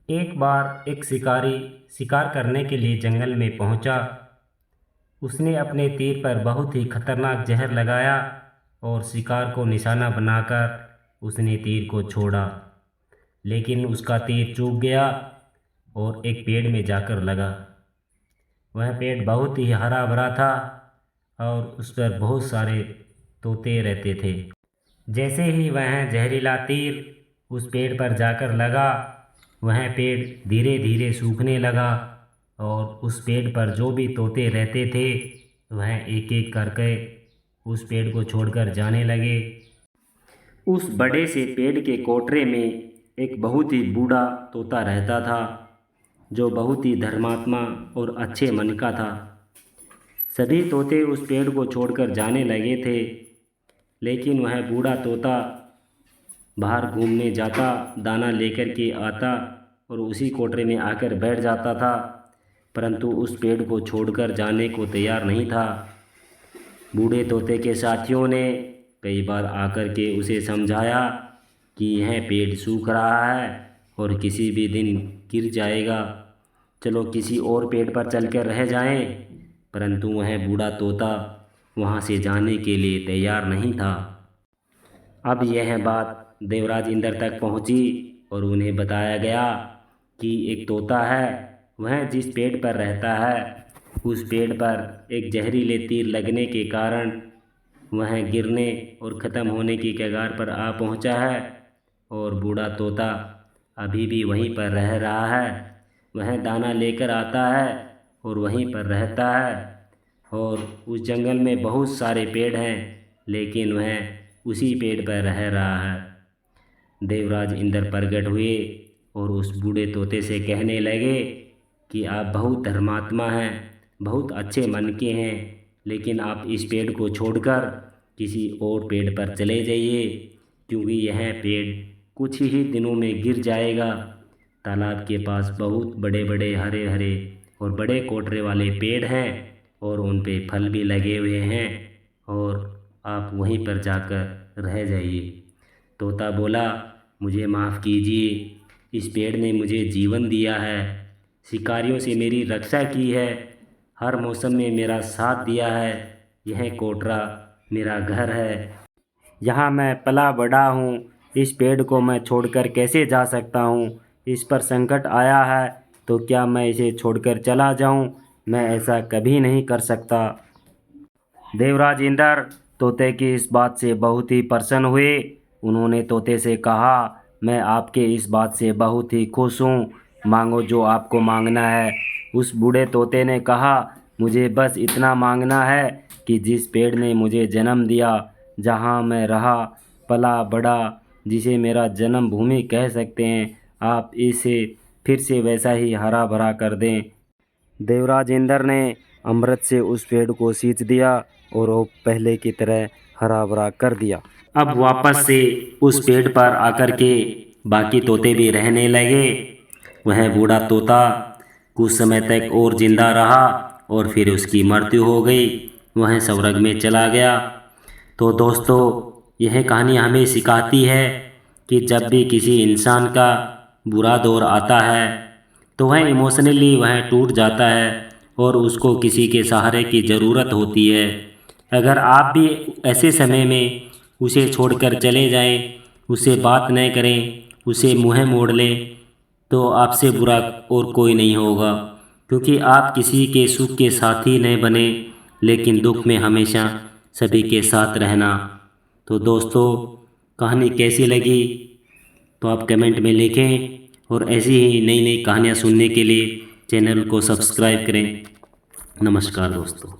एक बार एक शिकारी शिकार करने के लिए जंगल में पहुंचा। उसने अपने तीर पर बहुत ही खतरनाक जहर लगाया और शिकार को निशाना बनाकर उसने तीर को छोड़ा। लेकिन उसका तीर चूक गया और एक पेड़ में जाकर लगा। वह पेड़ बहुत ही हरा भरा था और उस पर बहुत सारे तोते रहते थे। जैसे ही वह जहरीला तीर उस पेड़ पर जाकर लगा, वह पेड़ धीरे धीरे सूखने लगा और उस पेड़ पर जो भी तोते रहते थे वह एक एक करके उस पेड़ को छोड़कर जाने लगे। उस बड़े से पेड़ के कोठरे में एक बहुत ही बूढ़ा तोता रहता था, जो बहुत ही धर्मात्मा और अच्छे मन का था। सभी तोते उस पेड़ को छोड़कर जाने लगे थे, लेकिन वह बूढ़ा तोता बाहर घूमने जाता, दाना लेकर के आता और उसी कोठरे में आकर बैठ जाता था, परंतु उस पेड़ को छोड़कर जाने को तैयार नहीं था। बूढ़े तोते के साथियों ने कई बार आकर के उसे समझाया कि यह पेड़ सूख रहा है और किसी भी दिन गिर जाएगा, चलो किसी और पेड़ पर चलकर रह जाएं, परंतु वह बूढ़ा तोता वहाँ से जाने के लिए तैयार नहीं था। अब यह बात देवराज इंद्र तक पहुँची और उन्हें बताया गया कि एक तोता है, वह जिस पेड़ पर रहता है उस पेड़ पर एक जहरीले तीर लगने के कारण वह गिरने और ख़त्म होने की कगार पर आ पहुँचा है और बूढ़ा तोता अभी भी वहीं पर रह रहा है। वह दाना लेकर आता है और वहीं पर रहता है और उस जंगल में बहुत सारे पेड़ हैं, लेकिन वह उसी पेड़ पर रह रहा है। देवराज इंद्र प्रकट हुए और उस बूढ़े तोते से कहने लगे कि आप बहुत धर्मात्मा हैं, बहुत अच्छे मन के हैं, लेकिन आप इस पेड़ को छोड़कर किसी और पेड़ पर चले जाइए, क्योंकि यह पेड़ कुछ ही दिनों में गिर जाएगा। तालाब के पास बहुत बड़े बड़े हरे हरे और बड़े कोटरे वाले पेड़ हैं और उन पे फल भी लगे हुए हैं और आप वहीं पर जाकर रह जाइए। तोता बोला, मुझे माफ़ कीजिए, इस पेड़ ने मुझे जीवन दिया है, शिकारियों से मेरी रक्षा की है, हर मौसम में मेरा साथ दिया है, यह कोटरा मेरा घर है, यहाँ मैं पला बड़ा हूँ, इस पेड़ को मैं छोड़कर कैसे जा सकता हूँ। इस पर संकट आया है तो क्या मैं इसे छोड़कर चला जाऊँ? मैं ऐसा कभी नहीं कर सकता। देवराज इंद्र तोते की इस बात से बहुत ही प्रसन्न हुए। उन्होंने तोते से कहा, मैं आपके इस बात से बहुत ही खुश हूँ, मांगो जो आपको मांगना है। उस बूढ़े तोते ने कहा, मुझे बस इतना मांगना है कि जिस पेड़ ने मुझे जन्म दिया, जहाँ मैं रहा पला बड़ा, जिसे मेरा जन्मभूमि कह सकते हैं, आप इसे फिर से वैसा ही हरा भरा कर दें। देवराज इंद्र ने अमृत से उस पेड़ को सींच दिया और वो पहले की तरह हरा भरा कर दिया। अब वापस से उस पेड़ पर आकर के बाकी तोते भी रहने लगे। वह बूढ़ा तोता कुछ समय तक और जिंदा रहा और फिर उसकी मृत्यु हो गई, वह स्वर्ग में चला गया। तो दोस्तों, यह कहानी हमें सिखाती है कि जब भी किसी इंसान का बुरा दौर आता है तो वह इमोशनली वह टूट जाता है और उसको किसी के सहारे की ज़रूरत होती है। अगर आप भी ऐसे समय में उसे छोड़कर चले जाएं, उससे बात न करें, उसे मुँह मोड़ लें, तो आपसे बुरा और कोई नहीं होगा, क्योंकि आप किसी के सुख के साथी न बने, लेकिन दुख में हमेशा सभी के साथ रहना। तो दोस्तों, कहानी कैसी लगी तो आप कमेंट में लिखें और ऐसी ही नई नई कहानियाँ सुनने के लिए चैनल को सब्सक्राइब करें। नमस्कार दोस्तों।